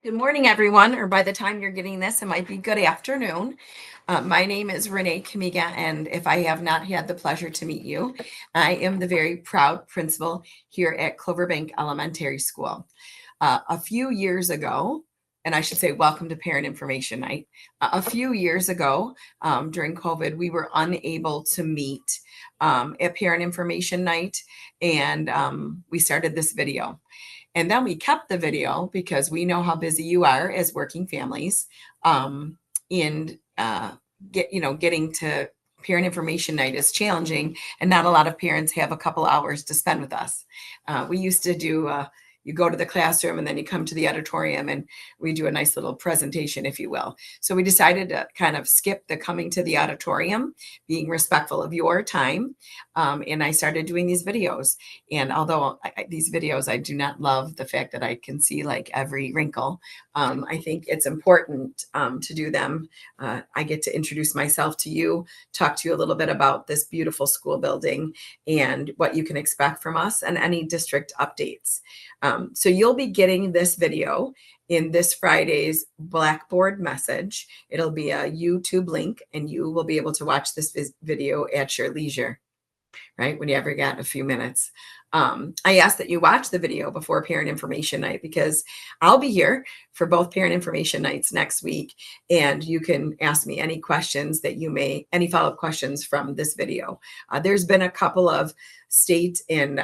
Good morning, everyone, or by the time you're getting this, it might be good afternoon. My name is Renee Kumeiga, and if I have not had the pleasure to meet you, I am the very proud principal here at Cloverbank Elementary School. A few years ago, and I should say, welcome to Parent Information Night. A few years ago, during COVID, we were unable to meet at Parent Information Night, and we started this video. And then we kept the video because we know how busy you are as working families. And getting to parent information night is challenging, and not a lot of parents have a couple hours to spend with us. We used to do. You go to the classroom and then you come to the auditorium and we do a nice little presentation, if you will. So we decided to kind of skip the coming to the auditorium, being respectful of your time. And I started doing these videos. And although these videos, I do not love the fact that I can see like every wrinkle. I think it's important to do them. I get to introduce myself to you, talk to you a little bit about this beautiful school building and what you can expect from us and any district updates. So you'll be getting this video in this Friday's Blackboard message. It'll be a YouTube link, and you will be able to watch this video at your leisure, right? Whenever you got a few minutes. I ask that you watch the video before Parent Information Night because I'll be here for both Parent Information Nights next week, and you can ask me any questions that any follow-up questions from this video. There's been a couple of state and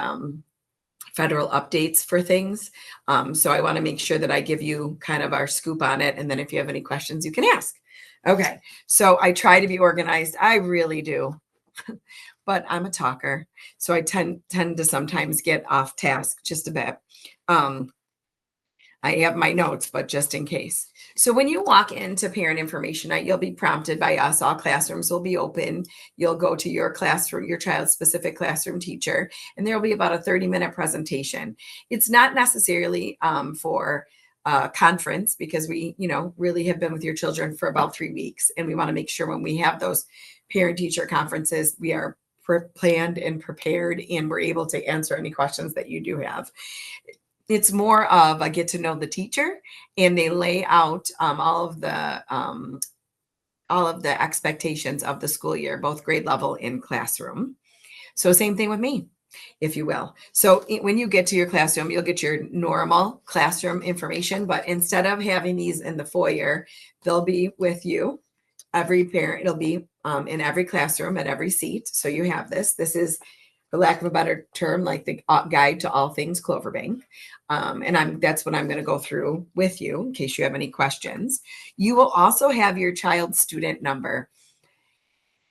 federal updates for things. So I want to make sure that I give you kind of our scoop on it. And then if you have any questions, you can ask. Okay. So I try to be organized. I really do. But I'm a talker. So I tend to sometimes get off task just a bit. I have my notes, but just in case. So when you walk into Parent Information Night, you'll be prompted by us. All classrooms will be open. You'll go to your classroom, your child's specific classroom teacher, and there will be about a 30-minute presentation. It's not necessarily for a conference because we, really have been with your children for about 3 weeks. And we want to make sure when we have those parent-teacher conferences, we are planned and prepared, and we're able to answer any questions that you do have. It's more of a get to know the teacher, and they lay out all of the expectations of the school year, both grade level and classroom. So same thing with me, if you will. So when you get to your classroom, you'll get your normal classroom information, but instead of having these in the foyer, they'll be with you. Every parent, it'll be in every classroom at every seat. So you have this. This is, for lack of a better term, like the guide to all things Cloverbank. And that's what I'm going to go through with you in case you have any questions. You will also have your child's student number.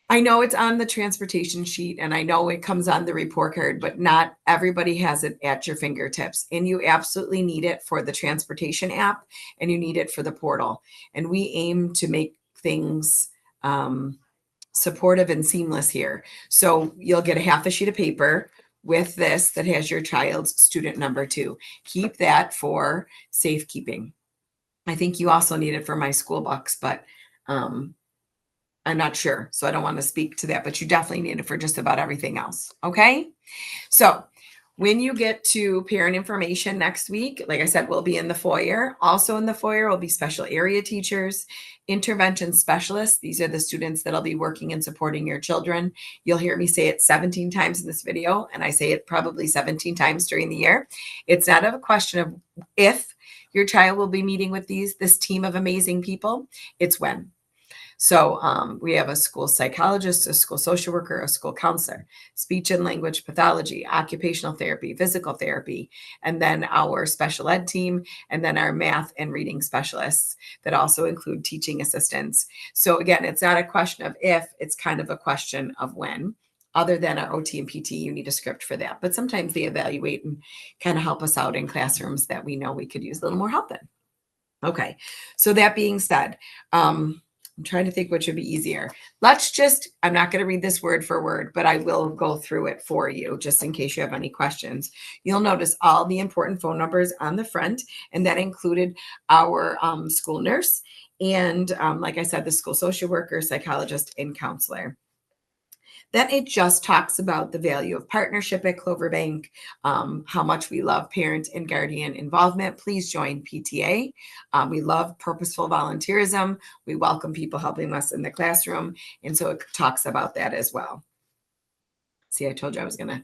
I know it's on the transportation sheet and I know it comes on the report card, but not everybody has it at your fingertips. And you absolutely need it for the transportation app, and you need it for the portal. And we aim to make things supportive and seamless here. So you'll get a half a sheet of paper with this that has your child's student number too. Keep that for safekeeping. I think you also need it for my school books, but I'm not sure. So I don't want to speak to that, but you definitely need it for just about everything else. Okay. So when you get to parent information next week, like I said, we'll be in the foyer. Also in the foyer will be special area teachers, intervention specialists. These are the students that'll be working and supporting your children. You'll hear me say it 17 times in this video, and I say it probably 17 times during the year. It's not a question of if your child will be meeting with this team of amazing people. It's when. So we have a school psychologist, a school social worker, a school counselor, speech and language pathology, occupational therapy, physical therapy, and then our special ed team, and then our math and reading specialists that also include teaching assistants. So again, it's not a question of if, it's kind of a question of when. Other than our OT and PT, you need a script for that. But sometimes they evaluate and kind of help us out in classrooms that we know we could use a little more help in. Okay, so that being said, I'm trying to think what should be easier. I'm not going to read this word for word, but I will go through it for you just in case you have any questions. You'll notice all the important phone numbers on the front, and that included our school nurse and, like I said, the school social worker, psychologist, and counselor. Then it just talks about the value of partnership at Cloverbank, how much we love parent and guardian involvement. Please join PTA. We love purposeful volunteerism. We welcome people helping us in the classroom. And so it talks about that as well. See, I told you I was going to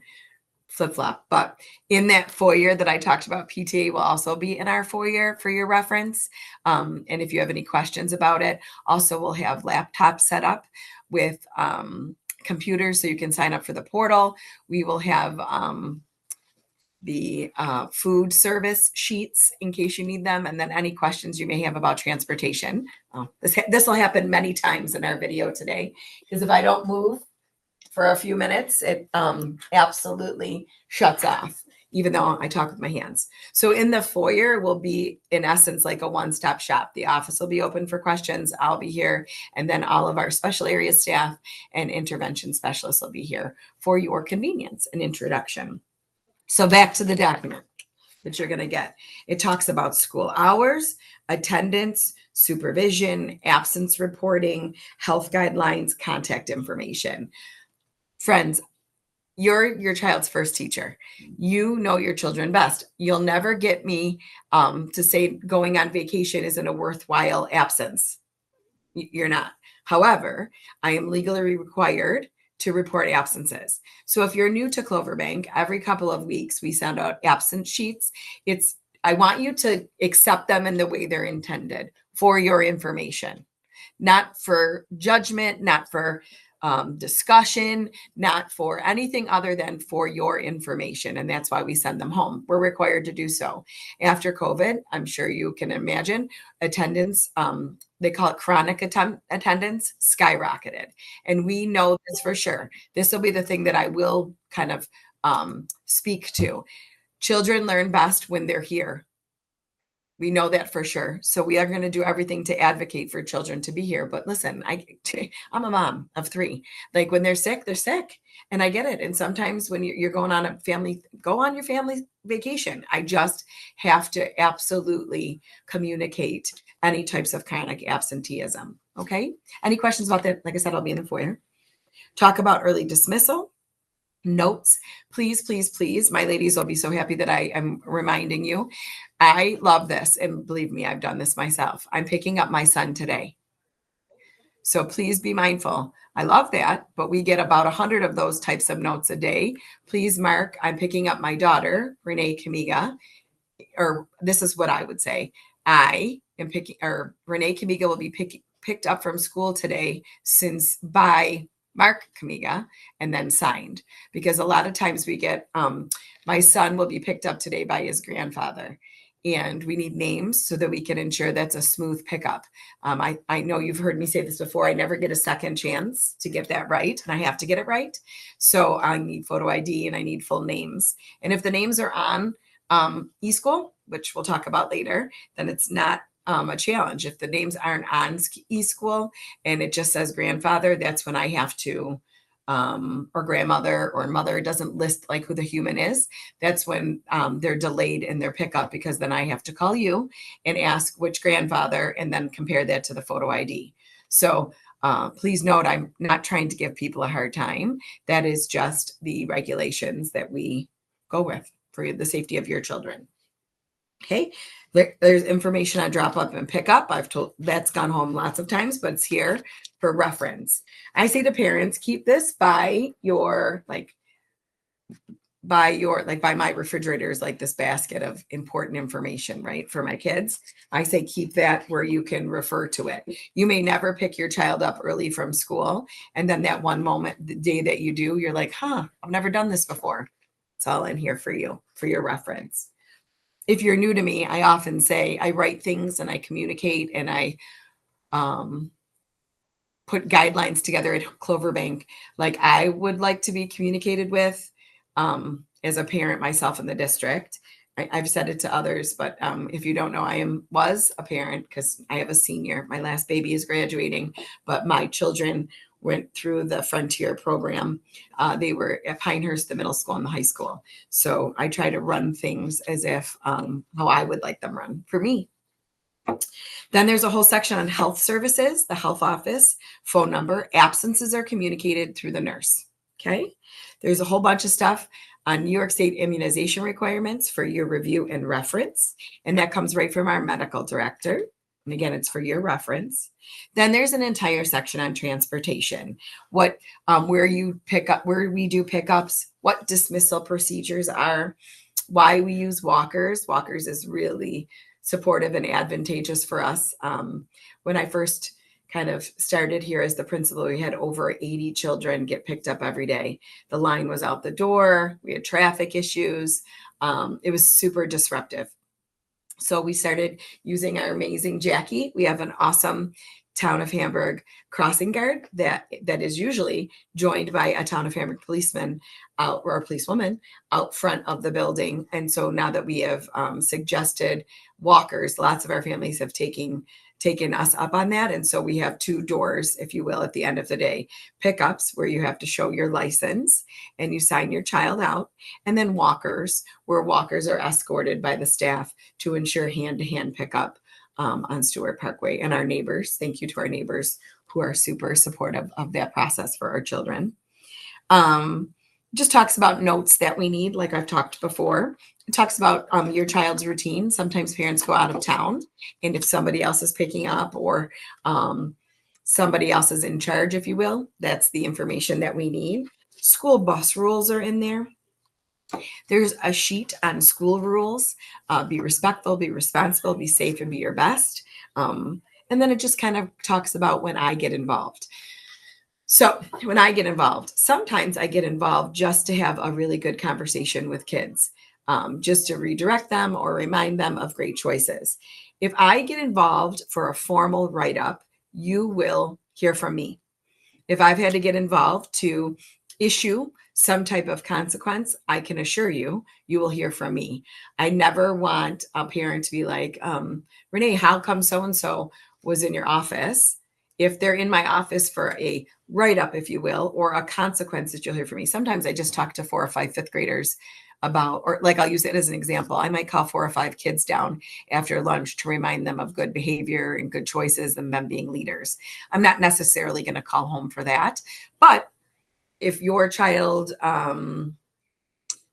flip-flop, but in that foyer that I talked about, PTA will also be in our foyer for your reference. And if you have any questions about it, also we'll have laptops set up with computers so you can sign up for the portal. We will have the food service sheets in case you need them, and then any questions you may have about transportation. This will happen many times in our video today, because if I don't move for a few minutes, it absolutely shuts off, even though I talk with my hands. So in the foyer will be, in essence, like a one-stop shop. The office will be open for questions. I'll be here. And then all of our special area staff and intervention specialists will be here for your convenience and introduction. So back to the document that you're going to get. It talks about school hours, attendance, supervision, absence reporting, health guidelines, contact information. Friends, you're your child's first teacher. You know your children best. You'll never get me to say going on vacation isn't a worthwhile absence. You're not. However, I am legally required to report absences. So if you're new to Cloverbank, every couple of weeks we send out absence sheets. I want you to accept them in the way they're intended for your information, not for judgment, not for discussion, not for anything other than for your information. And that's why we send them home. We're required to do so. After COVID, I'm sure you can imagine, attendance, they call it chronic attendance, skyrocketed. And we know this for sure. This will be the thing that I will kind of speak to. Children learn best when they're here. We know that for sure. So we are going to do everything to advocate for children to be here. But listen, I'm a mom of 3. Like when they're sick, and I get it. And sometimes when you're going on go on your family vacation. I just have to absolutely communicate any types of chronic absenteeism. Okay. Any questions about that? Like I said, I'll be in the foyer. Talk about early dismissal. Notes, please, please, please. My ladies will be so happy that I am reminding you. I love this. And believe me, I've done this myself. I'm picking up my son today. So please be mindful. I love that, but we get about 100 of those types of notes a day. Please mark, I'm picking up my daughter, Renee Kumeiga, or this is what I would say. Renee Kumeiga will be picked up from school today by Mark Kumeiga, and then signed, because a lot of times we get, my son will be picked up today by his grandfather, and we need names so that we can ensure that's a smooth pickup. I know you've heard me say this before. I never get a second chance to get that right, and I have to get it right. So I need photo ID and I need full names. And if the names are on eSchool, which we'll talk about later, then it's not a challenge. If the names aren't on eSchool and it just says grandfather, that's when I have to, or grandmother or mother doesn't list like who the human is. That's when they're delayed in their pickup, because then I have to call you and ask which grandfather and then compare that to the photo ID. So please note, I'm not trying to give people a hard time. That is just the regulations that we go with for the safety of your children. Okay, there's information on drop up and pick up. I've told that's gone home lots of times, but it's here for reference. I say to parents, keep this by my refrigerators, like this basket of important information, right? For my kids, I say, keep that where you can refer to it. You may never pick your child up early from school. And then that one moment, the day that you do, you're like, I've never done this before. It's all in here for you, for your reference. If you're new to me, I often say I write things and I communicate and I put guidelines together at Cloverbank like I would like to be communicated with as a parent myself in the district. I've said it to others, but if you don't know, I was a parent because I have a senior. My last baby is graduating, but my children went through the Frontier program. They were at Pinehurst, the middle school and the high school. So I try to run things as if how I would like them run for me. Then there's a whole section on health services, the health office, phone number. Absences are communicated through the nurse. Okay. There's a whole bunch of stuff on New York State immunization requirements for your review and reference. And that comes right from our medical director. And again, it's for your reference. Then there's an entire section on transportation, what where you pick up, where we do pickups, what dismissal procedures are, why we use walkers. Walkers is really supportive and advantageous for us. When I first kind of started here as the principal, we had over 80 children get picked up every day. The line was out the door. We had traffic issues. It was super disruptive. So we started using our amazing Jackie. We have an awesome Town of Hamburg crossing guard that is usually joined by a Town of Hamburg policeman or a policewoman out front of the building. And so now that we have suggested walkers, lots of our families have taken us up on that. And so we have 2 doors, if you will, at the end of the day, pickups where you have to show your license and you sign your child out, and then walkers, where walkers are escorted by the staff to ensure hand-to-hand pickup on Stewart Parkway. And our neighbors, thank you to our neighbors who are super supportive of that process for our children. Just talks about notes that we need, like I've talked before. It talks about your child's routine. Sometimes parents go out of town, and if somebody else is picking up or somebody else is in charge, if you will, that's the information that we need. School bus rules are in there. There's a sheet on school rules. Be respectful, be responsible, be safe, and be your best. And then it just kind of talks about when I get involved. So when I get involved, sometimes I get involved just to have a really good conversation with kids, just to redirect them or remind them of great choices. If I get involved for a formal write-up, you will hear from me. If I've had to get involved to issue some type of consequence, I can assure you, you will hear from me. I never want a parent to be like, Renee, how come so-and-so was in your office? If they're in my office for a write-up, if you will, or a consequence that you'll hear from me. Sometimes I just talk to 4 or 5 fifth graders about, or like I'll use it as an example. I might call 4 or 5 kids down after lunch to remind them of good behavior and good choices and them being leaders. I'm not necessarily going to call home for that, but if your child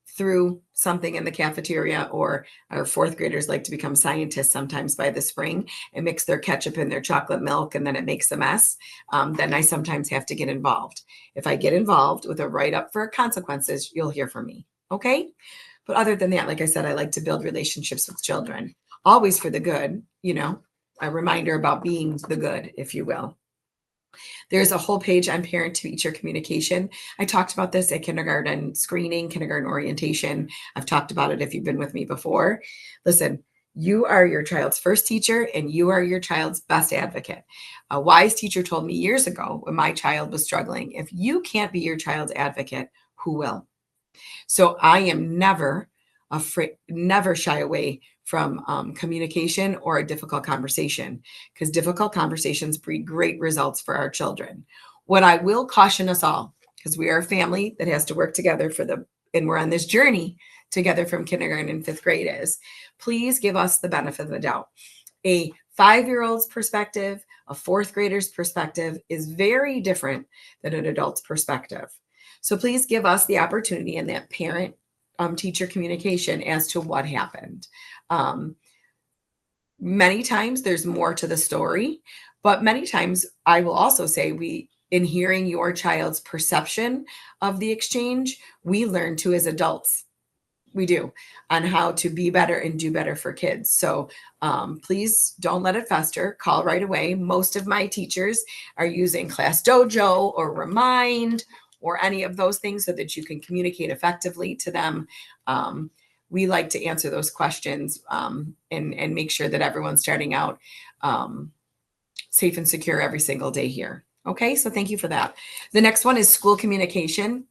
threw something in the cafeteria, or our 4th graders like to become scientists sometimes by the spring and mix their ketchup in their chocolate milk and then it makes a mess, then I sometimes have to get involved. If I get involved with a write-up for consequences, you'll hear from me. Okay? But other than that, like I said, I like to build relationships with children, always for the good, a reminder about being the good, if you will. There's a whole page on parent-teacher communication. I talked about this at kindergarten screening, kindergarten orientation. I've talked about it if you've been with me before. Listen, you are your child's first teacher and you are your child's best advocate. A wise teacher told me years ago when my child was struggling, if you can't be your child's advocate, who will? So I am never afraid, never shy away from communication or a difficult conversation, because difficult conversations breed great results for our children. What I will caution us all, because we are a family that has to work together and we're on this journey together from kindergarten and 5th grade, is please give us the benefit of the doubt. A 5-year-old's perspective, a 4th grader's perspective is very different than an adult's perspective. So please give us the opportunity in that parent teacher communication as to what happened. Many times there's more to the story, but many times I will also say in hearing your child's perception of the exchange, we learn to as adults. We do, on how to be better and do better for kids. So please don't let it fester. Call right away. Most of my teachers are using Class Dojo or Remind or any of those things so that you can communicate effectively to them. We like to answer those questions and make sure that everyone's starting out safe and secure every single day here. Okay, so thank you for that. The next one is school communication.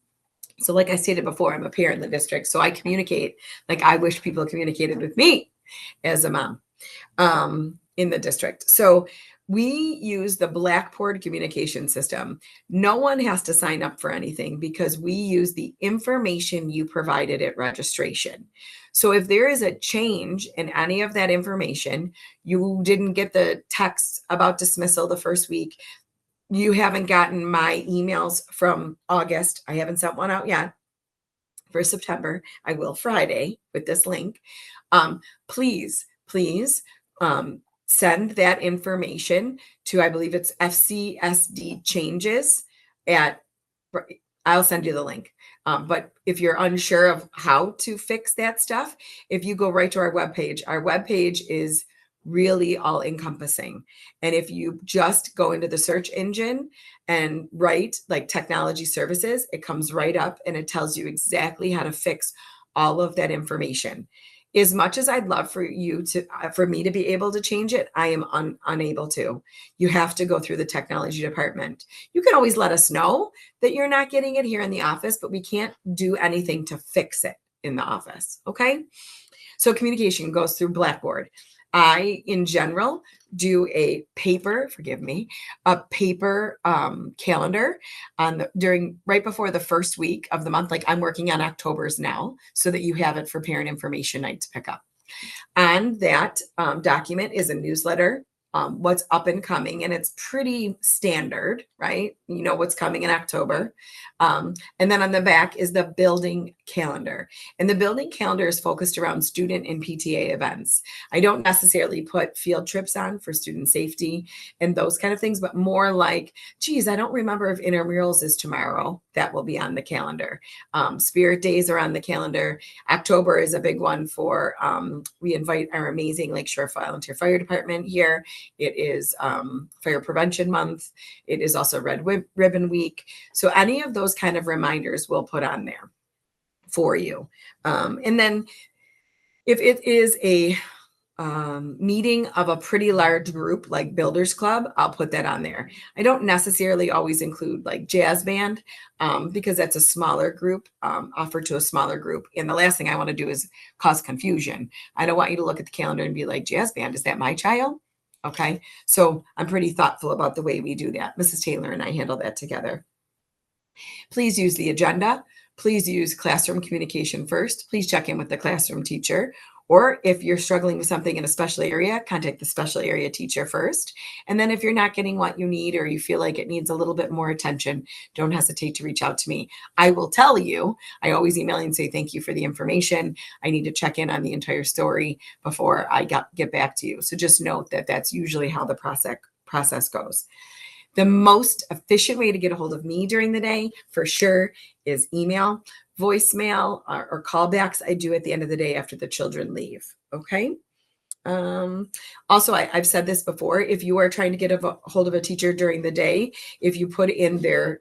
So like I stated before, I'm a parent in the district, so I communicate like I wish people communicated with me as a mom in the district. So we use the Blackboard communication system. No one has to sign up for anything because we use the information you provided at registration. So if there is a change in any of that information, you didn't get the text about dismissal the first week, you haven't gotten my emails from August, I haven't sent one out yet. For September, I will Friday with this link. Please send that information to, I believe it's FCSD changes at, I'll send you the link. But if you're unsure of how to fix that stuff, if you go right to our webpage is really all encompassing. And if you just go into the search engine and write like technology services, it comes right up and it tells you exactly how to fix all of that information. As much as I'd love for you to, for me to be able to change it, I am unable to. You have to go through the technology department. You can always let us know that you're not getting it here in the office, but we can't do anything to fix it in the office. Okay. So communication goes through Blackboard. I, in general, do a paper calendar on right before the first week of the month. Like I'm working on October's now so that you have it for parent information night to pick up. On that document is a newsletter, what's up and coming, and it's pretty standard, right? You know what's coming in October. And then on the back is the building calendar. And the building calendar is focused around student and PTA events. I don't necessarily put field trips on for student safety and those kind of things, but more like, geez, I don't remember if intramurals is tomorrow. That will be on the calendar. Spirit days are on the calendar. October is a big one for, we invite our amazing Lakeshore Volunteer Fire Department here. It is Fire Prevention Month. It is also Red Ribbon Week. So any of those kind of reminders we'll put on there for you. And then if it is a meeting of a pretty large group like Builders Club, I'll put that on there. I don't necessarily always include like jazz band because that's a smaller group, offered to a smaller group. And the last thing I want to do is cause confusion. I don't want you to look at the calendar and be like, jazz band, is that my child? Okay. So I'm pretty thoughtful about the way we do that. Mrs. Taylor and I handle that together. Please use the agenda. Please use classroom communication first. Please check in with the classroom teacher. Or if you're struggling with something in a special area, contact the special area teacher first. And then if you're not getting what you need or you feel like it needs a little bit more attention, don't hesitate to reach out to me. I will tell you, I always email you and say, thank you for the information. I need to check in on the entire story before I get back to you. So just note that that's usually how the process goes. The most efficient way to get a hold of me during the day, for sure, is email, voicemail, or callbacks. I do at the end of the day after the children leave. Okay. Also, I've said this before. If you are trying to get a hold of a teacher during the day, if you put in their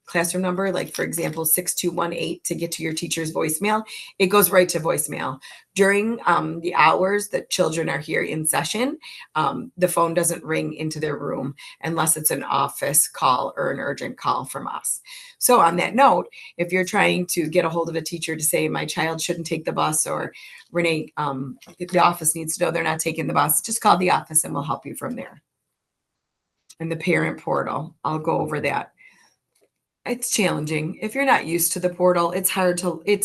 classroom number, like for example, 6218 to get to your teacher's voicemail, it goes right to voicemail. During the hours that children are here in session, the phone doesn't ring into their room unless it's an office call or an urgent call from us. So on that note, if you're trying to get a hold of a teacher to say, my child shouldn't take the bus, or Renee, the office needs to know they're not taking the bus, just call the office and we'll help you from there. And the parent portal, I'll go over that. It's challenging. If you're not used to the portal, it's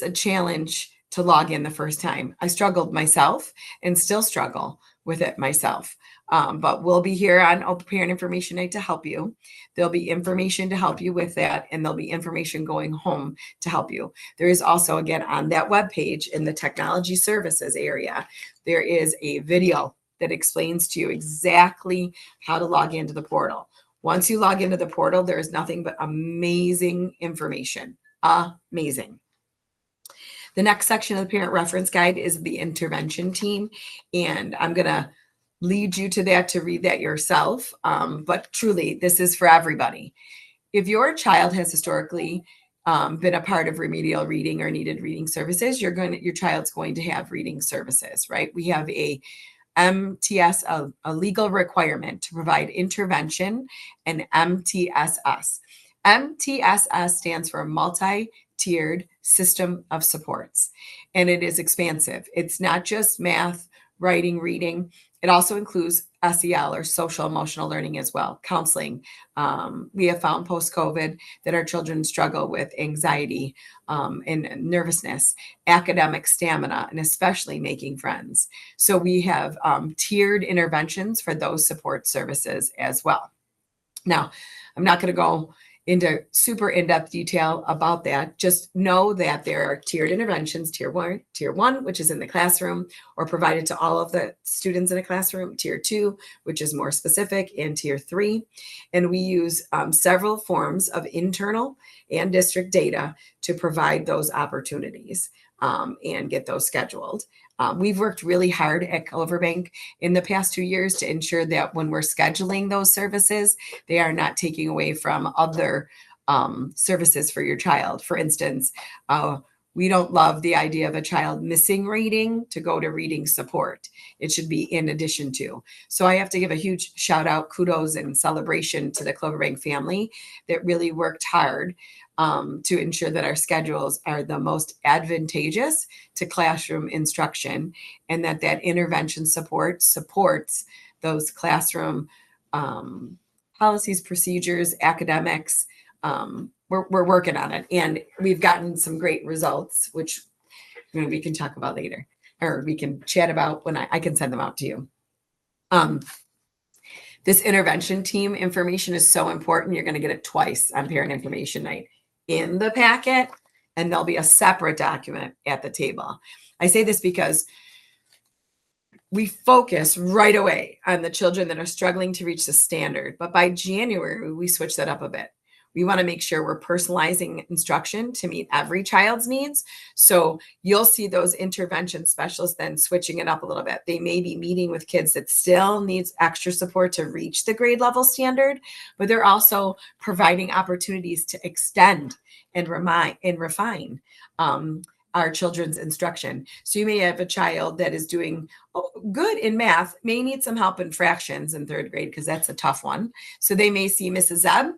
a challenge to log in the first time. I struggled myself and still struggle with it myself. But we'll be here on Open Parent Information Night to help you. There'll be information to help you with that, and there'll be information going home to help you. There is also, again, on that webpage in the technology services area, there is a video that explains to you exactly how to log into the portal. Once you log into the portal, there is nothing but amazing information. Amazing. The next section of the parent reference guide is the intervention team. And I'm going to lead you to that to read that yourself. But truly, this is for everybody. If your child has historically been a part of remedial reading or needed reading services, your child's going to have reading services, right? We have a MTS, a legal requirement to provide intervention, and MTSS. MTSS stands for multi-tiered system of supports, and it is expansive. It's not just math, writing, reading. It also includes SEL, or social emotional learning, as well, counseling. We have found post-COVID that our children struggle with anxiety and nervousness, academic stamina, and especially making friends. So we have tiered interventions for those support services as well. Now, I'm not going to go into super in-depth detail about that. Just know that there are tiered interventions, tier one, which is in the classroom or provided to all of the students in a classroom, tier two, which is more specific, and tier three. And we use several forms of internal and district data to provide those opportunities and get those scheduled. We've worked really hard at Cloverbank in the past 2 years to ensure that when we're scheduling those services, they are not taking away from other services for your child. For instance, we don't love the idea of a child missing reading to go to reading support. It should be in addition to. So I have to give a huge shout out, kudos, and celebration to the Cloverbank family that really worked hard to ensure that our schedules are the most advantageous to classroom instruction, and that intervention support supports those classroom policies, procedures, academics. We're working on it, and we've gotten some great results, which we can talk about later, or we can chat about when I can send them out to you. This intervention team information is so important. You're going to get it twice on Parent Information Night, in the packet, and there'll be a separate document at the table. I say this because we focus right away on the children that are struggling to reach the standard, but by January, we switch that up a bit. We want to make sure we're personalizing instruction to meet every child's needs. So you'll see those intervention specialists then switching it up a little bit. They may be meeting with kids that still needs extra support to reach the grade level standard, but they're also providing opportunities to extend and refine our children's instruction. So you may have a child that is doing good in math, may need some help in fractions in third grade because that's a tough one. So they may see Mrs. Zeb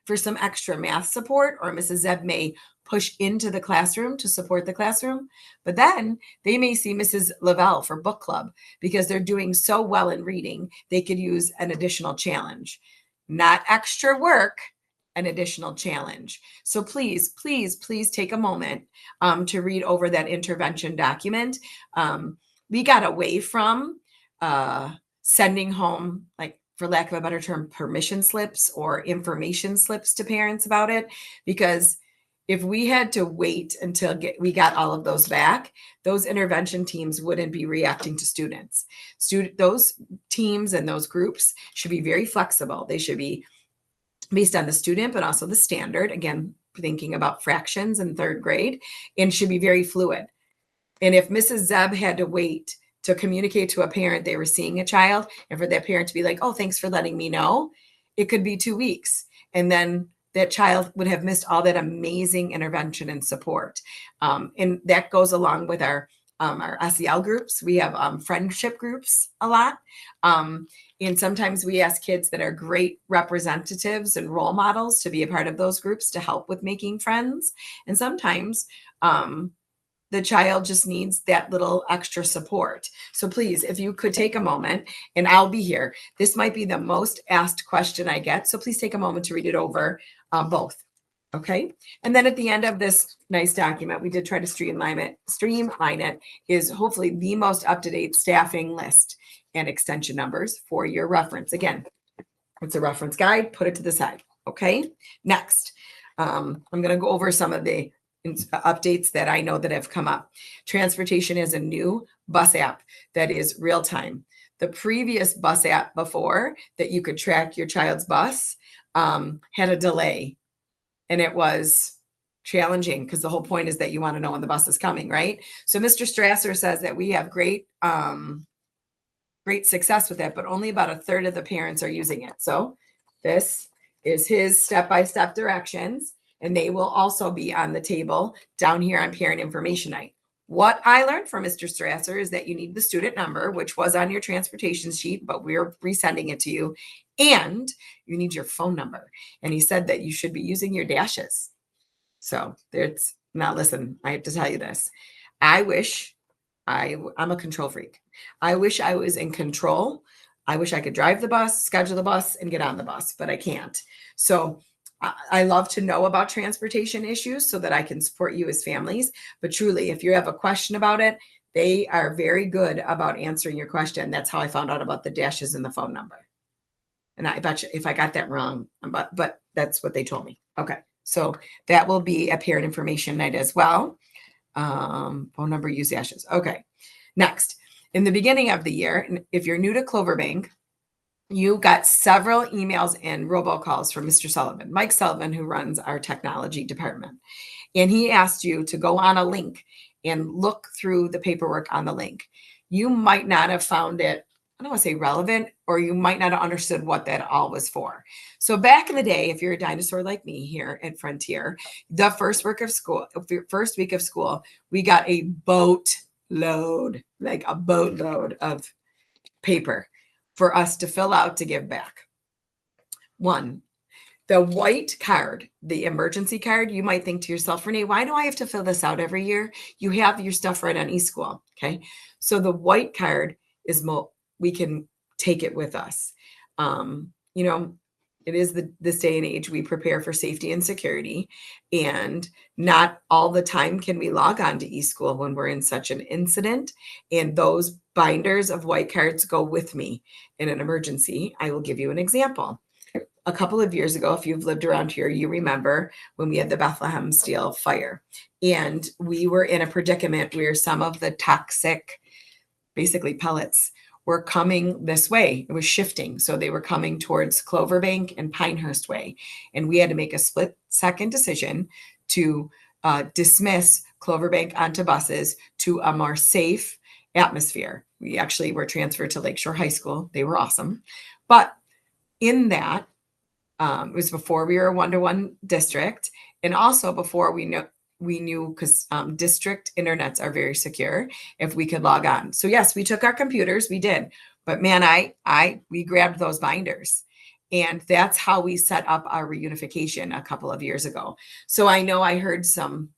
for some extra math support, or Mrs. Zeb may push into the classroom to support the classroom. But then they may see Mrs. Lavelle for book club because they're doing so well in reading, they could use an additional challenge. Not extra work, an additional challenge. So please, please, please take a moment to read over that intervention document. We got away from sending home, like, for lack of a better term, permission slips or information slips to parents about it, because if we had to wait until we got all of those back, those intervention teams wouldn't be reacting to students. Those teams and those groups should be very flexible. They should be based on the student, but also the standard. Again, thinking about fractions in third grade, and should be very fluid. And if Mrs. Zeb had to wait to communicate to a parent they were seeing a child, and for that parent to be like, oh, thanks for letting me know, it could be 2 weeks. And then that child would have missed all that amazing intervention and support. And that goes along with our SEL groups. We have friendship groups a lot. And sometimes we ask kids that are great representatives and role models to be a part of those groups to help with making friends. And sometimes the child just needs that little extra support. So please, if you could take a moment, and I'll be here. This might be the most asked question I get. So please take a moment to read it over, both. Okay. And then at the end of this nice document, we did try to streamline it, is hopefully the most up-to-date staffing list and extension numbers for your reference. Again, it's a reference guide, put it to the side. Okay. Next, I'm going to go over some of the updates that I know that have come up. Transportation is a new bus app that is real time. The previous bus app before that you could track your child's bus had a delay, and it was challenging because the whole point is that you want to know when the bus is coming, right? So Mr. Strasser says that we have great success with it, but only about a third of the parents are using it. So this is his step-by-step directions, and they will also be on the table down here on Parent Information Night. What I learned from Mr. Strasser is that you need the student number, which was on your transportation sheet, but we're resending it to you, and you need your phone number. And he said that you should be using your dashes. So there's now, listen, I have to tell you this. I wish I'm a control freak. I wish I was in control. I wish I could drive the bus, schedule the bus, and get on the bus, but I can't. So I love to know about transportation issues so that I can support you as families. But truly, if you have a question about it, they are very good about answering your question. That's how I found out about the dashes and the phone number. And I bet you if I got that wrong, but that's what they told me. Okay. So that will be a parent information night as well. Phone number, use ashes. Okay. Next, in the beginning of the year, if you're new to Cloverbank, you got several emails and robocalls from Mr. Sullivan, Mike Sullivan, who runs our technology department. And he asked you to go on a link and look through the paperwork on the link. You might not have found it, I don't want to say relevant, or you might not have understood what that all was for. So back in the day, if you're a dinosaur like me here at Frontier, the first week of school, we got a boatload of paper for us to fill out to give back. One, the white card, the emergency card, you might think to yourself, Renee, why do I have to fill this out every year? You have your stuff right on eSchool. Okay. So the white card is we can take it with us. It is this day and age, we prepare for safety and security, and not all the time can we log on to eSchool when we're in such an incident. And those binders of white cards go with me in an emergency. I will give you an example. A couple of years ago, if you've lived around here, you remember when we had the Bethlehem Steel fire, and we were in a predicament where some of the toxic, basically pellets, were coming this way. It was shifting. So they were coming towards Cloverbank and Pinehurst way. And we had to make a split-second decision to dismiss Cloverbank onto buses to a more safe atmosphere. We actually were transferred to Lakeshore High School. They were awesome. But in that, it was before we were a one-to-one district, and also before we knew because district internets are very secure if we could log on. So yes, we took our computers, we did, but man, we grabbed those binders, and that's how we set up our reunification a couple of years ago. So I know I heard some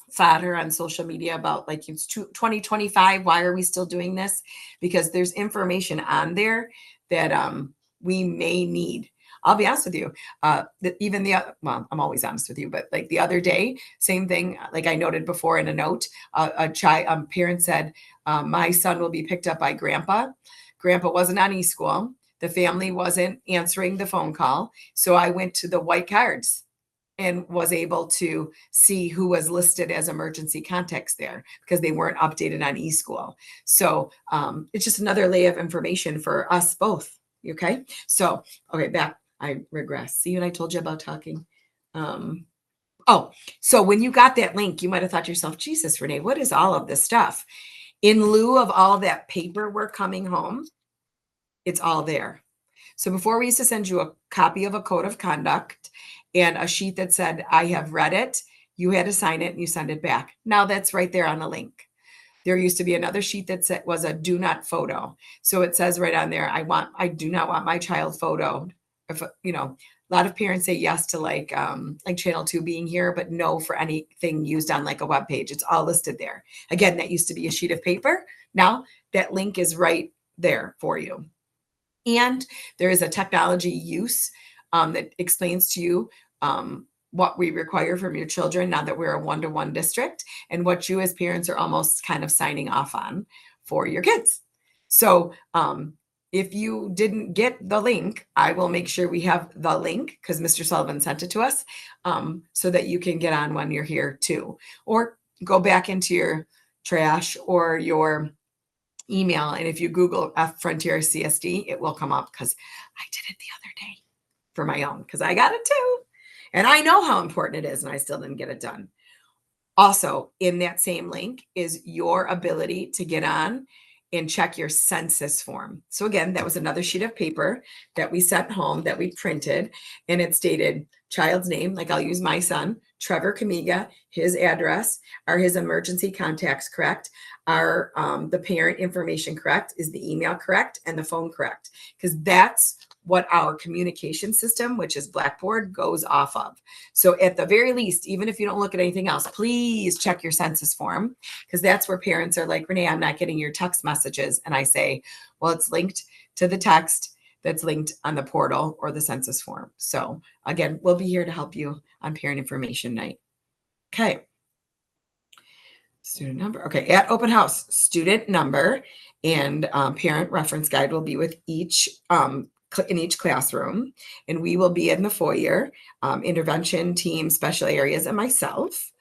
fodder on social media about like it's 2025. Why are we still doing this? Because there's information on there that we may need. I'll be honest with you. I'm always honest with you, but like the other day, same thing. Like I noted before in a note, a parent said, my son will be picked up by grandpa. Grandpa wasn't on eSchool. The family wasn't answering the phone call. So I went to the white cards and was able to see who was listed as emergency contacts there because they weren't updated on eSchool. So it's just another layer of information for us both. Okay. So, okay, back. I regress. See what I told you about talking? So when you got that link, you might have thought to yourself, Jesus, Renee, what is all of this stuff? In lieu of all that paperwork coming home, it's all there. So before we used to send you a copy of a code of conduct and a sheet that said, I have read it, you had to sign it and you send it back. Now that's right there on the link. There used to be another sheet that said was a do not photo. So it says right on there, I do not want my child photoed. If, a lot of parents say yes to like Channel 2 being here, but no for anything used on like a web page. It's all listed there. Again, that used to be a sheet of paper. Now that link is right there for you. And there is a technology use that explains to you what we require from your children now that we're a one-to-one district, and what you as parents are almost kind of signing off on for your kids. So if you didn't get the link, I will make sure we have the link because Mr. Sullivan sent it to us so that you can get on when you're here too. Or go back into your trash or your email. And if you Google Frontier CSD, it will come up because I did it the other day for my own because I got it too. And I know how important it is and I still didn't get it done. Also, in that same link is your ability to get on and check your census form. So again, that was another sheet of paper that we sent home that we printed, and it stated child's name, like I'll use my son, Trevor Kumeiga, his address, are his emergency contacts correct? Are the parent information correct? Is the email correct? And the phone correct? Because that's what our communication system, which is Blackboard, goes off of. So at the very least, even if you don't look at anything else, please check your census form, because that's where parents are like, Renee, I'm not getting your text messages. And I say, well, it's linked to the text that's linked on the portal or the census form. So again, we'll be here to help you on Parent Information Night. Okay. Student number. Okay. At open house, student number and parent reference guide will be with each in each classroom, and we will be in the foyer, intervention team, special areas, and myself.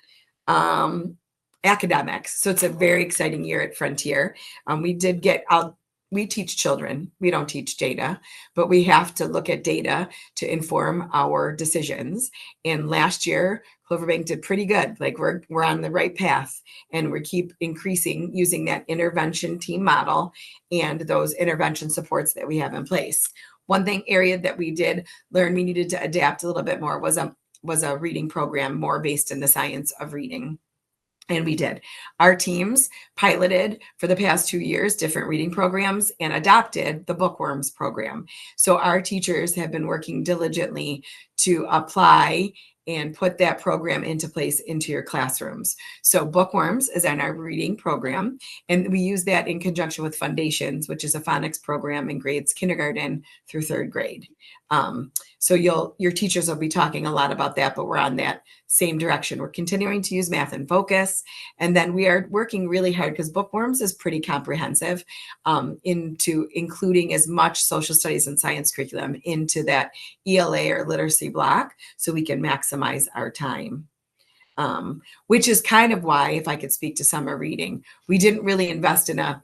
Academics. So it's a very exciting year at Frontier. We did get out. We teach children. We don't teach data, but we have to look at data to inform our decisions. And last year, Cloverbank did pretty good. Like we're on the right path, and we keep increasing using that intervention team model and those intervention supports that we have in place. One area that we did learn we needed to adapt a little bit more was a reading program more based in the science of reading. And we did. Our teams piloted for the past 2 years different reading programs and adopted the Bookworms program. So our teachers have been working diligently to apply and put that program into place into your classrooms. So Bookworms is in our reading program, and we use that in conjunction with Foundations, which is a phonics program in grades kindergarten through 3rd grade. So your teachers will be talking a lot about that, but we're on that same direction. We're continuing to use Math in Focus, and then we are working really hard because Bookworms is pretty comprehensive into including as much social studies and science curriculum into that ELA or literacy block so we can maximize our time. Which is kind of why, if I could speak to summer reading, we didn't really invest in a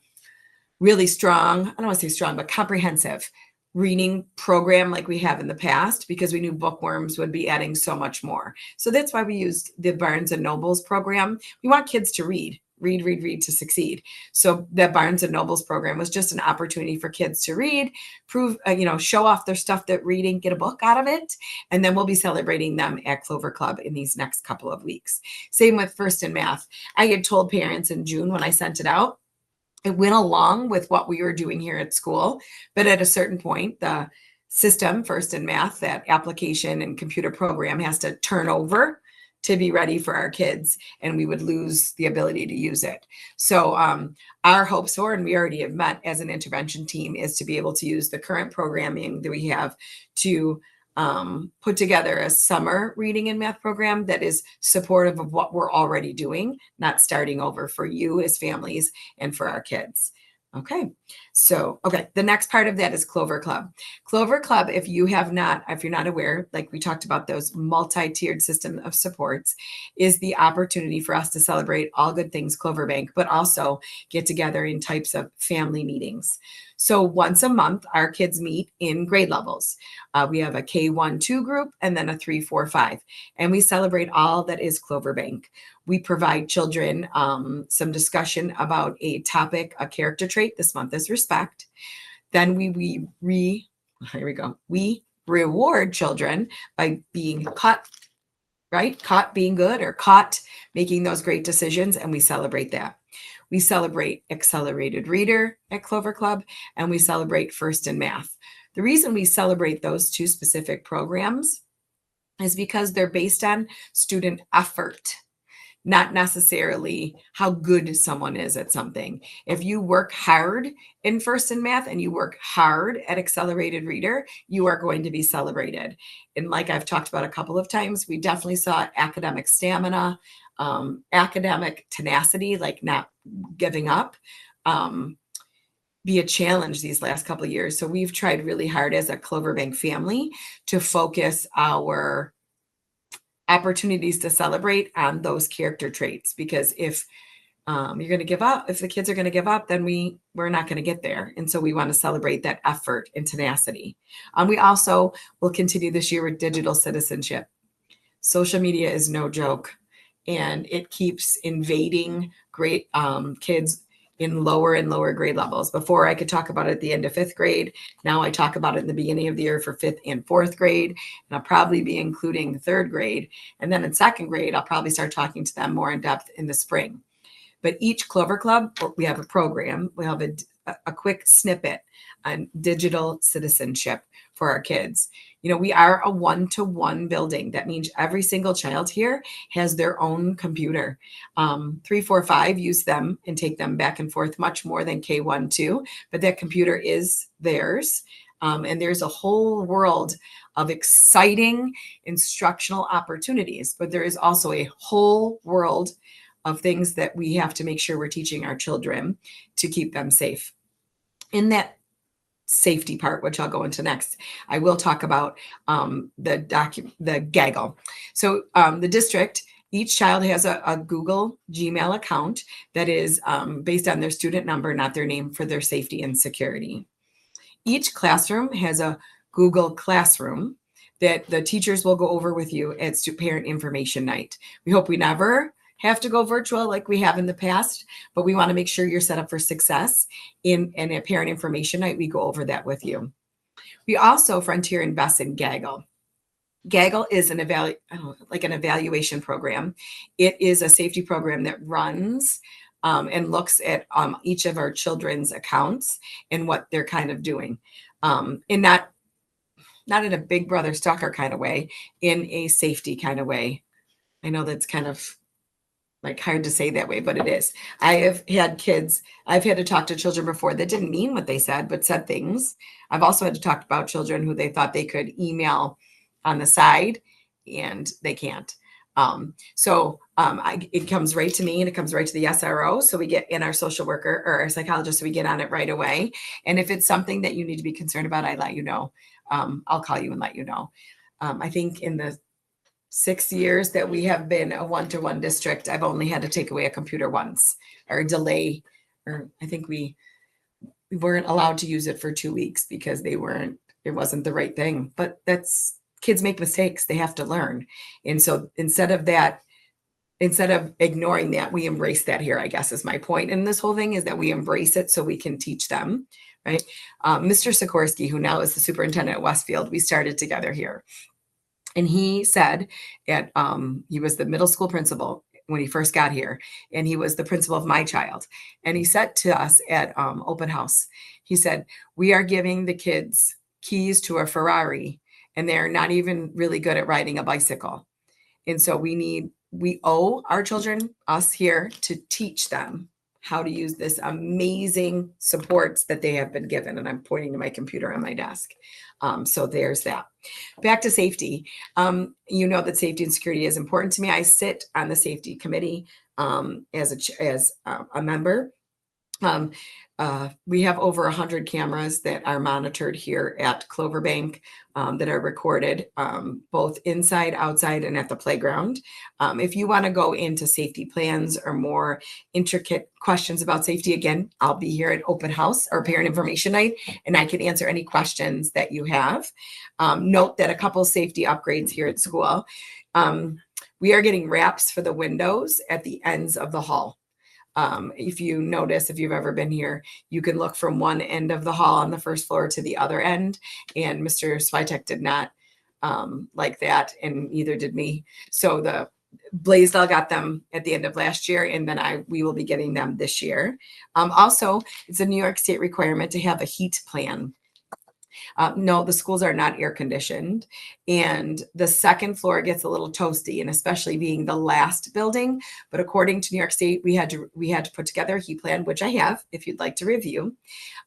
really strong, I don't want to say strong, but comprehensive reading program like we have in the past, because we knew Bookworms would be adding so much more. So that's why we used the Barnes and Nobles program. We want kids to read to succeed. So that Barnes and Nobles program was just an opportunity for kids to read, prove, show off their stuff, that reading, get a book out of it. And then we'll be celebrating them at Clover Club in these next couple of weeks. Same with First in Math. I had told parents in June when I sent it out, it went along with what we were doing here at school. But at a certain point, the system, First in Math, that application and computer program has to turn over to be ready for our kids, and we would lose the ability to use it. So our hopes for, and we already have met as an intervention team, is to be able to use the current programming that we have to put together a summer reading and math program that is supportive of what we're already doing, not starting over for you as families and for our kids. Okay. So, the next part of that is Clover Club. Clover Club, if you're not aware, like we talked about those multi-tiered system of supports, is the opportunity for us to celebrate all good things Cloverbank, but also get together in types of family meetings. So once a month, our kids meet in grade levels. We have a K1-2 group and then a 3-4-5, and we celebrate all that is Cloverbank. We provide children some discussion about a topic, a character trait. This month is respect. Then we reward children by being caught being good or caught making those great decisions, and we celebrate that. We celebrate accelerated reader at Clover Club, and we celebrate First in Math. The reason we celebrate those two specific programs is because they're based on student effort, not necessarily how good someone is at something. If you work hard in First in Math and you work hard at accelerated reader, you are going to be celebrated. And like I've talked about a couple of times, we definitely saw academic stamina, academic tenacity, like not giving up, be a challenge these last couple of years. So we've tried really hard as a Cloverbank family to focus our opportunities to celebrate on those character traits, because if you're going to give up, if the kids are going to give up, then we're not going to get there. And so we want to celebrate that effort and tenacity. We also will continue this year with digital citizenship. Social media is no joke, and it keeps invading great kids in lower and lower grade levels. Before I could talk about it at the end of 5th grade. Now I talk about it in the beginning of the year for 5th and 4th grade. And I'll probably be including 3rd grade. And then in 2nd grade, I'll probably start talking to them more in depth in the spring. But each Clover Club, we have a program. We have a quick snippet on digital citizenship for our kids. We are a 1-to-1 building. That means every single child here has their own computer. 3-4-5 use them and take them back and forth much more than K1-2, but that computer is theirs. And there's a whole world of exciting instructional opportunities, but there is also a whole world of things that we have to make sure we're teaching our children to keep them safe. In that safety part, which I'll go into next, I will talk about the gaggle. So the district, each child has a Google Gmail account that is based on their student number, not their name, for their safety and security. Each classroom has a Google Classroom that the teachers will go over with you at parent information night. We hope we never have to go virtual like we have in the past, but we want to make sure you're set up for success. In a parent information night, we go over that with you. We also Frontier invests in Gaggle. Gaggle is an evaluation program. It is a safety program that runs and looks at each of our children's accounts and what they're kind of doing, and not in a big brother stalker kind of way, in a safety kind of way. I know that's kind of like hard to say that way, but it is. I've had to talk to children before that didn't mean what they said, but said things. I've also had to talk about children who they thought they could email on the side and they can't. It comes right to me and it comes right to the SRO. So we get in our social worker or our psychologist, so we get on it right away. And if it's something that you need to be concerned about, I let you know. I'll call you and let you know. I think in the 6 years that we have been a one-to-one district, I've only had to take away a computer once or delay, or I think we weren't allowed to use it for 2 weeks because it wasn't the right thing. But kids make mistakes. They have to learn. And so instead of ignoring that, we embrace that here, I guess is my point. And this whole thing is that we embrace it so we can teach them, right? Mr. Sikorsky, who now is the superintendent at Westfield, we started together here. And he said he was the middle school principal when he first got here, and he was the principal of my child. And he said to us at open house, he said, we are giving the kids keys to a Ferrari, and they're not even really good at riding a bicycle. And so we owe our children, us here, to teach them how to use this amazing supports that they have been given. And I'm pointing to my computer on my desk. So there's that. Back to safety. You know that safety and security is important to me. I sit on the safety committee as a member. We have over 100 cameras that are monitored here at Cloverbank that are recorded both inside, outside, and at the playground. If you want to go into safety plans or more intricate questions about safety, again, I'll be here at open house or parent information night, and I can answer any questions that you have. Note that a couple safety upgrades here at school. We are getting wraps for the windows at the ends of the hall. If you notice, if you've ever been here, you can look from one end of the hall on the first floor to the other end. And Mr. Switek did not like that, and neither did me. So the Blaisdell got them at the end of last year, and then we will be getting them this year. Also, it's a New York State requirement to have a heat plan. No, the schools are not air conditioned, and the second floor gets a little toasty, and especially being the last building. But according to New York State, we had to put together a heat plan, which I have, if you'd like to review.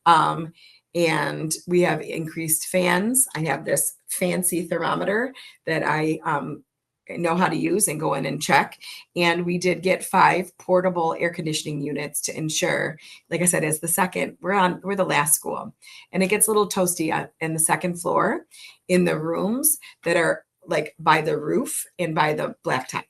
And we have increased fans. I have this fancy thermometer that I know how to use and go in and check. And we did get 5 portable air conditioning units to ensure, like I said, as the second, we're the last school, and it gets a little toasty in the second floor in the rooms that are like by the roof and by the blacktop.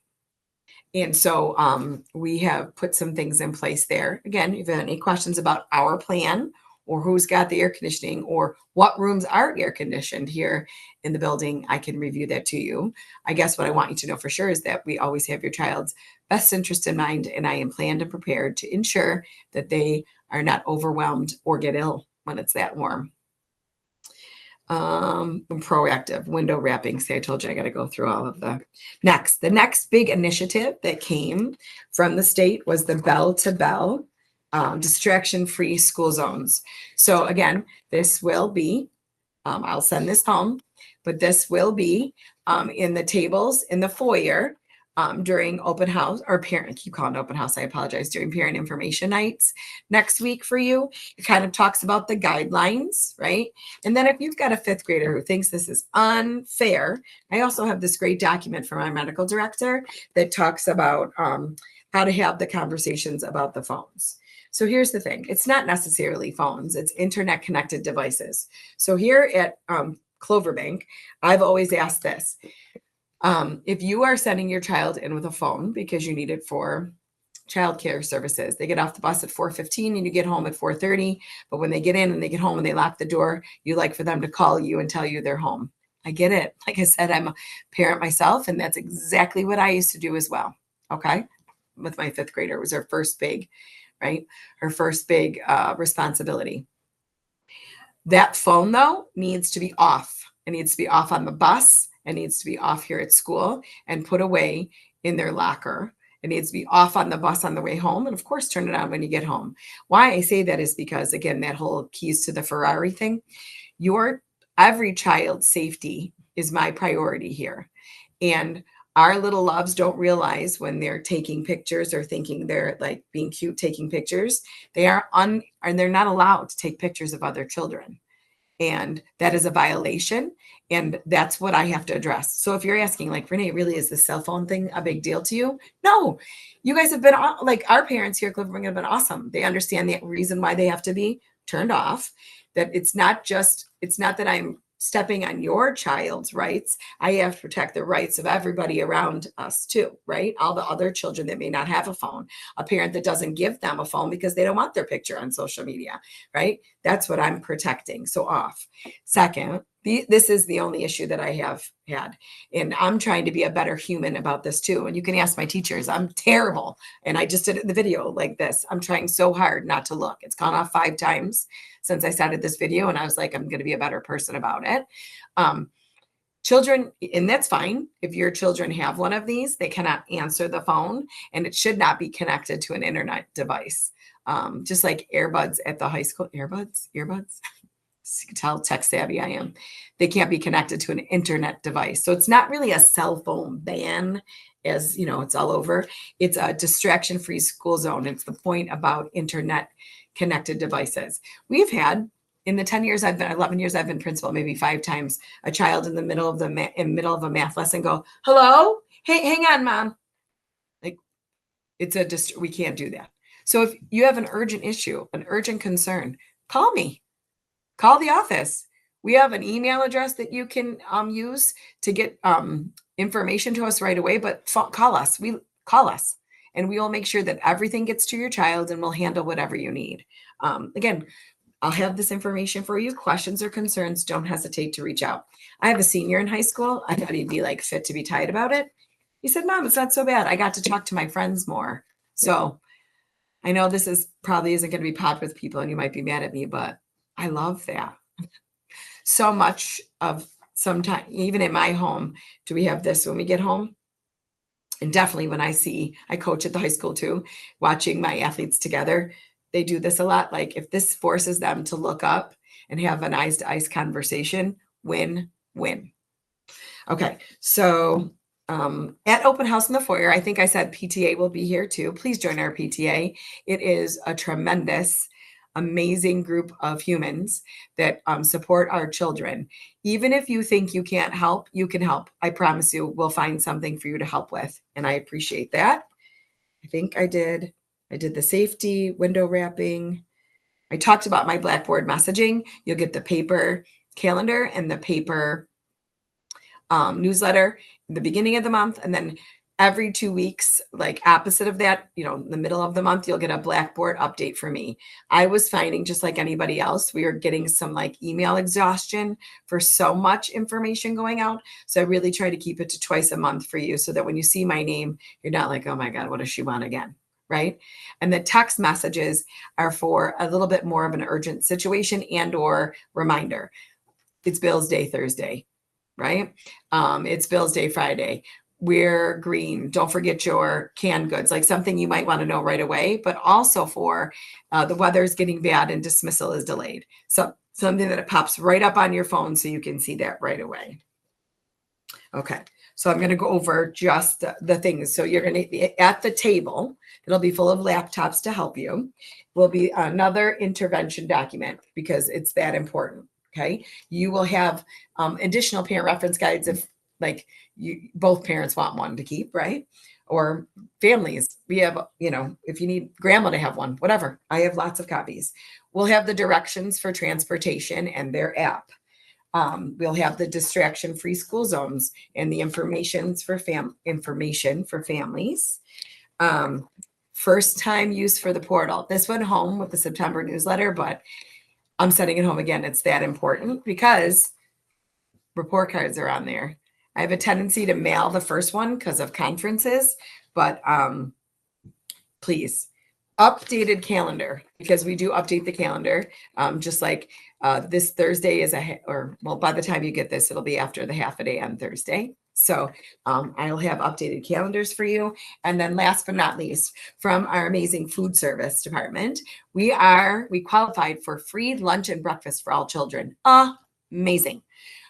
And so we have put some things in place there. Again, if you have any questions about our plan or who's got the air conditioning or what rooms are air conditioned here in the building, I can review that to you. I guess what I want you to know for sure is that we always have your child's best interest in mind, and I am planned and prepared to ensure that they are not overwhelmed or get ill when it's that warm. Proactive window wrapping. See, I told you I got to go through all of the next big initiative that came from the state was the bell to bell distraction-free school zones. So again, this will be, I'll send this home, but this will be in the tables in the foyer during open house, or parent, I keep calling it open house, I apologize, during parent information nights next week for you. It kind of talks about the guidelines, right? And then if you've got a 5th grader who thinks this is unfair, I also have this great document from my medical director that talks about how to have the conversations about the phones. So here's the thing. It's not necessarily phones. It's internet connected devices. So here at Cloverbank, I've always asked this. If you are sending your child in with a phone because you need it for childcare services, they get off the bus at 4:15 and you get home at 4:30. But when they get in and they get home and they lock the door, you like for them to call you and tell you they're home. I get it. Like I said, I'm a parent myself, and that's exactly what I used to do as well. Okay. With my 5th grader, it was her first big, right? Her first big responsibility. That phone, though, needs to be off. It needs to be off on the bus. It needs to be off here at school and put away in their locker. It needs to be off on the bus on the way home. And of course, turn it on when you get home. Why I say that is because, again, that whole keys to the Ferrari thing, every child's safety is my priority here. And our little loves don't realize when they're taking pictures or thinking they're like being cute taking pictures, they're not allowed to take pictures of other children. And that is a violation. And that's what I have to address. So if you're asking, like, Renee, really, is the cell phone thing a big deal to you? No, you guys have been like, our parents here at Cloverbank have been awesome. They understand the reason why they have to be turned off, that it's not that I'm stepping on your child's rights. I have to protect the rights of everybody around us too, right? All the other children that may not have a phone, a parent that doesn't give them a phone because they don't want their picture on social media, right? That's what I'm protecting. So off. Second, this is the only issue that I have had. And I'm trying to be a better human about this too. And you can ask my teachers, I'm terrible. And I just did it in the video like this. I'm trying so hard not to look. It's gone off 5 times since I started this video. And I was like, I'm going to be a better person about it. Children, and that's fine. If your children have one of these, they cannot answer the phone, and it should not be connected to an internet device. Just like earbuds at the high school, earbuds. You can tell tech savvy I am. They can't be connected to an internet device. So it's not really a cell phone ban, as you know, it's all over. It's a distraction-free school zone. It's the point about internet connected devices. We've had, in the 11 years I've been principal, maybe 5 times, a child in the middle of a math lesson go, hello, hey, hang on, mom. Like, we can't do that. So if you have an urgent issue, an urgent concern, call me. Call the office. We have an email address that you can use to get information to us right away, but call us. Call us, and we will make sure that everything gets to your child, and we'll handle whatever you need. Again, I'll have this information for you. Questions or concerns, don't hesitate to reach out. I have a senior in high school. I thought he'd be like fit to be tied about it. He said, Mom, it's not so bad. I got to talk to my friends more. So I know this probably isn't going to be popular with people, and you might be mad at me, but I love that. So much of sometimes, even in my home, do we have this when we get home? And definitely when I coach at the high school too, watching my athletes together, they do this a lot. Like, if this forces them to look up and have an eyes-to-eyes conversation, win. Okay, so at open house in the foyer, I think I said PTA will be here too. Please join our PTA. It is a tremendous, amazing group of humans that support our children. Even if you think you can't help, you can help. I promise you, we'll find something for you to help with. And I appreciate that. I think I did the safety, window wrapping. I talked about my Blackboard messaging. You'll get the paper calendar and the paper newsletter in the beginning of the month. And then every 2 weeks, like opposite of that, in the middle of the month, you'll get a Blackboard update for me. I was finding, just like anybody else, we were getting some like email exhaustion for so much information going out. So I really try to keep it to twice a month for you, so that when you see my name, you're not like, oh my God, what does she want again? Right? And the text messages are for a little bit more of an urgent situation and or reminder. It's Bill's Day Thursday, right? It's Bill's Day Friday. We're green. Don't forget your canned goods, like something you might want to know right away, but also for the weather's getting bad and dismissal is delayed. So something that it pops right up on your phone so you can see that right away. Okay, so I'm going to go over just the things. So you're going to be at the table. It'll be full of laptops to help you. Will be another intervention document because it's that important. Okay, you will have additional parent reference guides if both parents want one to keep, right? or families. We have, if you need grandma to have one, whatever, I have lots of copies. We'll have the directions for transportation and their app. We'll have the distraction-free school zones and the information for families. First time use for the portal. This went home with the September newsletter, but I'm sending it home again. It's that important because report cards are on there. I have a tendency to mail the first one because of conferences, but please, updated calendar, because we do update the calendar. Just like this Thursday is by the time you get this, it'll be after the half a day on Thursday. So I'll have updated calendars for you. And then last but not least, from our amazing food service department, we qualified for free lunch and breakfast for all children. Amazing.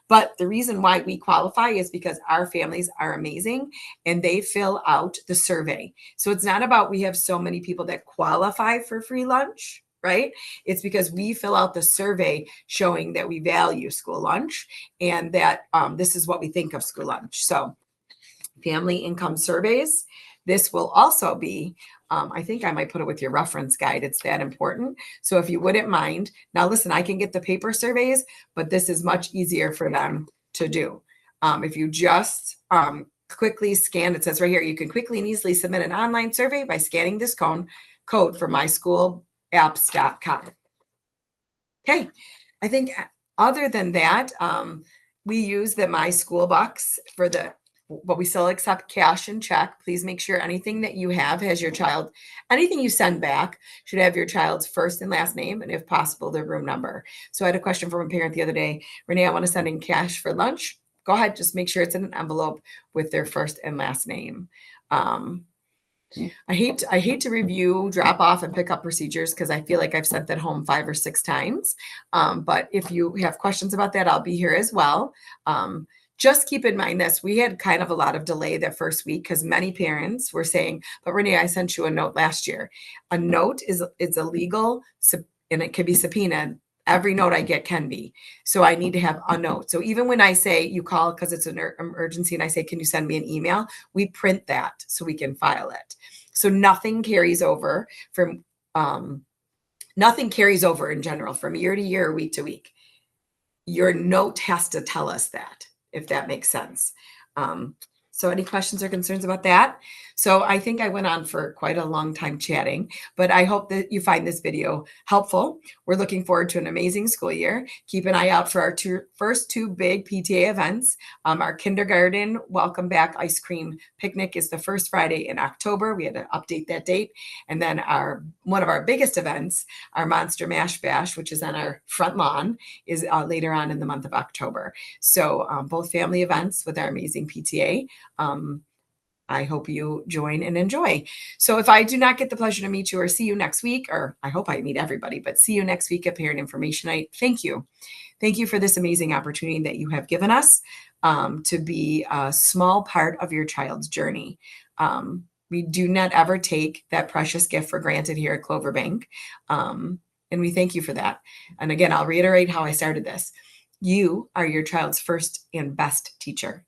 But the reason why we qualify is because our families are amazing and they fill out the survey. So it's not about we have so many people that qualify for free lunch, right? It's because we fill out the survey showing that we value school lunch and that this is what we think of school lunch. So family income surveys. This will also be, I think I might put it with your reference guide. It's that important. So if you wouldn't mind, now listen, I can get the paper surveys, but this is much easier for them to do. If you just quickly scan, it says right here, you can quickly and easily submit an online survey by scanning this code from myschoolapps.com. Okay, I think other than that, we use the My School Bucks but we still accept cash and check. Please make sure anything that you have has your child, anything you send back should have your child's first and last name, and if possible, their room number. So I had a question from a parent the other day. Renee, I want to send in cash for lunch. Go ahead, just make sure it's in an envelope with their first and last name. I hate to review drop off and pick up procedures because I feel like I've sent that home 5 or 6 times. But if you have questions about that, I'll be here as well. Just keep in mind this, we had kind of a lot of delay that first week because many parents were saying, but Renee, I sent you a note last year. A note it's illegal and it can be subpoenaed. Every note I get can be. So I need to have a note. So even when I say you call because it's an emergency and I say, can you send me an email? We print that so we can file it. So nothing carries over in general from year to year, week to week. Your note has to tell us that, if that makes sense. So any questions or concerns about that? So I think I went on for quite a long time chatting, but I hope that you find this video helpful. We're looking forward to an amazing school year. Keep an eye out for our first two big PTA events. Our kindergarten welcome back ice cream picnic is the first Friday in October. We had to update that date. And then one of our biggest events, our Monster Mash Bash, which is on our front lawn, is later on in the month of October. So both family events with our amazing PTA. I hope you join and enjoy. So if I do not get the pleasure to meet you or see you next week, or I hope I meet everybody, but see you next week at Parent Information Night. Thank you. Thank you for this amazing opportunity that you have given us to be a small part of your child's journey. We do not ever take that precious gift for granted here at Cloverbank. And we thank you for that. And again, I'll reiterate how I started this. You are your child's first and best teacher.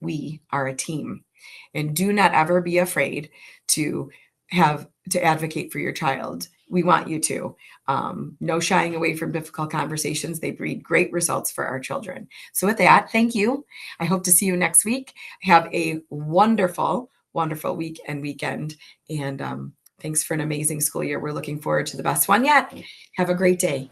We are a team, and do not ever be afraid to advocate for your child. We want you to. No shying away from difficult conversations. They breed great results for our children. So with that, thank you. I hope to see you next week. Have a wonderful, wonderful week and weekend. And thanks for an amazing school year. We're looking forward to the best one yet. Have a great day.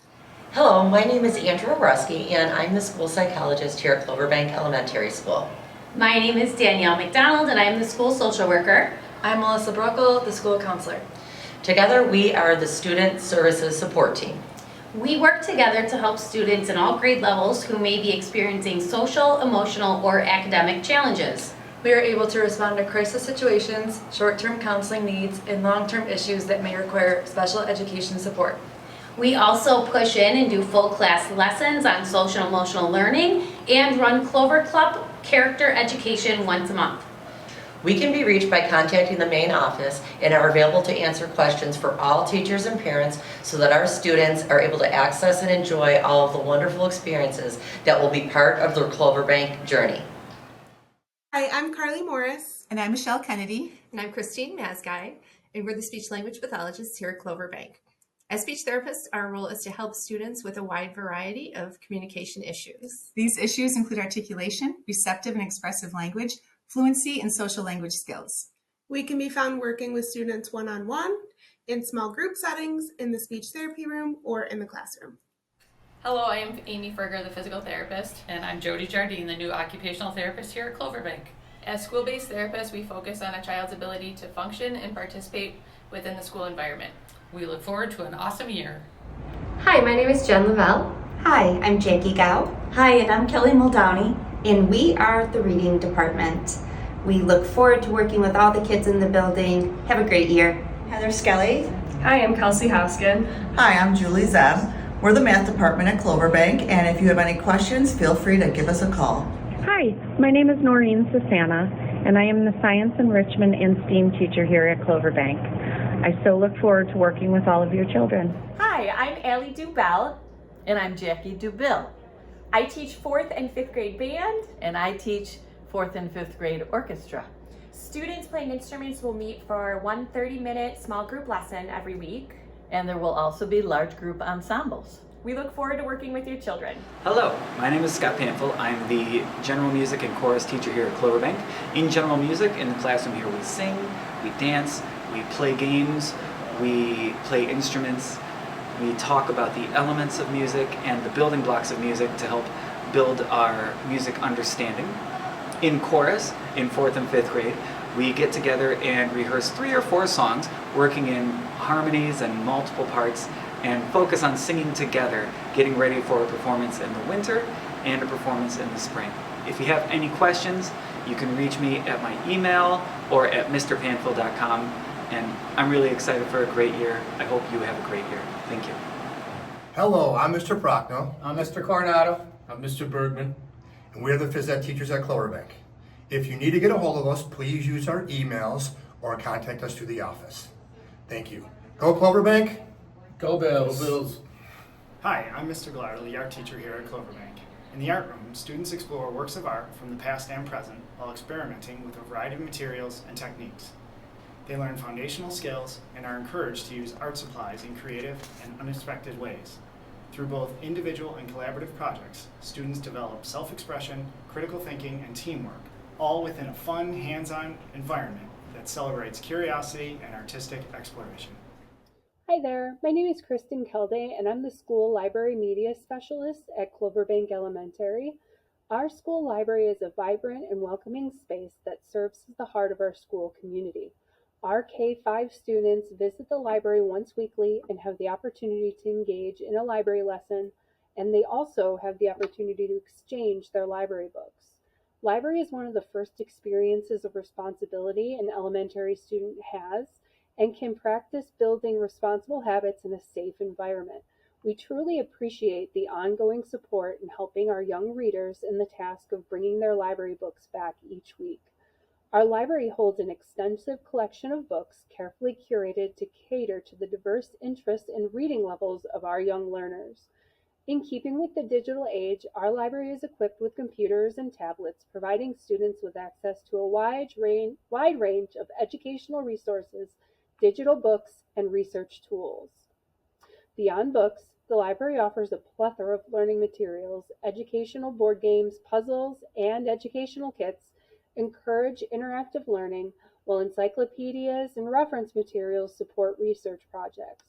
Hello, my name is Andrea Bresky, and I'm the school psychologist here at Cloverbank Elementary School. My name is Danielle McDonald, and I'm the school social worker. I'm Melissa Bruckle, the school counselor. Together, we are the Student Services Support Team. We work together to help students in all grade levels who may be experiencing social, emotional, or academic challenges. We are able to respond to crisis situations, short-term counseling needs, and long-term issues that may require special education support. We also push in and do full class lessons on social emotional learning and run Clover Club character education once a month. We can be reached by contacting the main office and are available to answer questions for all teachers and parents so that our students are able to access and enjoy all of the wonderful experiences that will be part of their Cloverbank journey. Hi, I'm Carly Morris. And I'm Michelle Kennedy. And I'm Christine Mazguy, and we're the speech language pathologists here at Cloverbank. As speech therapists, our role is to help students with a wide variety of communication issues. These issues include articulation, receptive and expressive language, fluency, and social language skills. We can be found working with students one-on-one, in small group settings, in the speech therapy room, or in the classroom. Hello, I am Amy Ferger, the physical therapist. And I'm Jody Jardine, the new occupational therapist here at Cloverbank. As school-based therapists, we focus on a child's ability to function and participate within the school environment. We look forward to an awesome year. Hi, my name is Jen Lavelle. Hi, I'm Jackie Gao. Hi, and I'm Kelly Muldowney. And we are the reading department. We look forward to working with all the kids in the building. Have a great year. Heather Skelly. Hi, I'm Kelsey Hoskin. Hi, I'm Julie Zeb. We're the math department at Cloverbank, and if you have any questions, feel free to give us a call. Hi, my name is Noreen Sasana, and I am the Science Enrichment and STEAM teacher here at Cloverbank. I so look forward to working with all of your children. Hi, I'm Allie Dubell. And I'm Jackie Dubill. I teach 4th and 5th grade band. And I teach 4th and 5th grade orchestra. Students playing instruments will meet for one 30-minute small group lesson every week. And there will also be large group ensembles. We look forward to working with your children. Hello, my name is Scott Panfil. I'm the general music and chorus teacher here at Cloverbank. In general music, in the classroom here, we sing, we dance, we play games, we play instruments, we talk about the elements of music and the building blocks of music to help build our music understanding. In chorus, in 4th and 5th grade, we get together and rehearse 3 or 4 songs, working in harmonies and multiple parts, and focus on singing together, getting ready for a performance in the winter and a performance in the spring. If you have any questions, you can reach me at my email or at mrpanfil.com, and I'm really excited for a great year. I hope you have a great year. Thank you. Hello, I'm Mr. Prochnow. I'm Mr. Coronado. I'm Mr. Bergman. And we're the phys ed teachers at Cloverbank. If you need to get a hold of us, please use our emails or contact us through the office. Thank you. Go Cloverbank. Go Bills. Go Bills. Hi, I'm Mr. Glar, the art teacher here at Cloverbank. In the art room, students explore works of art from the past and present while experimenting with a variety of materials and techniques. They learn foundational skills and are encouraged to use art supplies in creative and unexpected ways. Through both individual and collaborative projects, students develop self-expression, critical thinking, and teamwork, all within a fun, hands-on environment that celebrates curiosity and artistic exploration. Hi there, my name is Kristen Kelde, and I'm the School Library Media Specialist at Cloverbank Elementary. Our school library is a vibrant and welcoming space that serves as the heart of our school community. Our K-5 students visit the library once weekly and have the opportunity to engage in a library lesson, and they also have the opportunity to exchange their library books. Library is one of the first experiences of responsibility an elementary student has and can practice building responsible habits in a safe environment. We truly appreciate the ongoing support in helping our young readers in the task of bringing their library books back each week. Our library holds an extensive collection of books carefully curated to cater to the diverse interests and reading levels of our young learners. In keeping with the digital age, our library is equipped with computers and tablets, providing students with access to a wide range of educational resources, digital books, and research tools. Beyond books, the library offers a plethora of learning materials, educational board games, puzzles, and educational kits, encourage interactive learning, while encyclopedias and reference materials support research projects.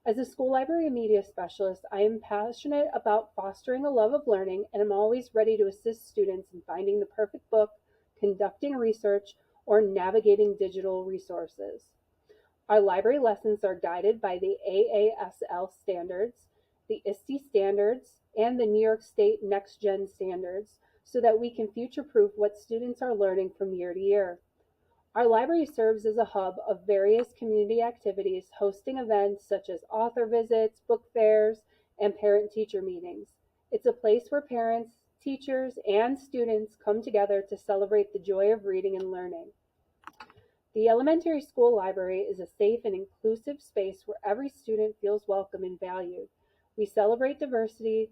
As a school library media specialist, I am passionate about fostering a love of learning, and I'm always ready to assist students in finding the perfect book, conducting research, or navigating digital resources. Our library lessons are guided by the AASL standards, the ISTE standards, and the New York State Next Gen standards, so that we can future-proof what students are learning from year to year. Our library serves as a hub of various community activities, hosting events such as author visits, book fairs, and parent-teacher meetings. It's a place where parents, teachers, and students come together to celebrate the joy of reading and learning. The elementary school library is a safe and inclusive space where every student feels welcome and valued. We celebrate diversity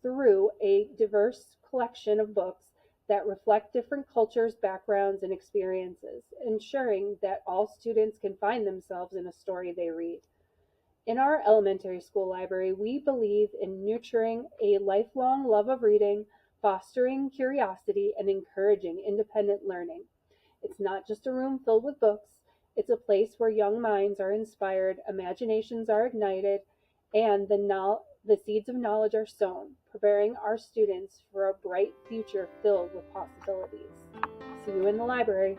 through a diverse collection of books that reflect different cultures, backgrounds, and experiences, ensuring that all students can find themselves in a story they read. In our elementary school library, we believe in nurturing a lifelong love of reading, fostering curiosity, and encouraging independent learning. It's not just a room filled with books, it's a place where young minds are inspired, imaginations are ignited, and the seeds of knowledge are sown, preparing our students for a bright future filled with possibilities. See you in the library.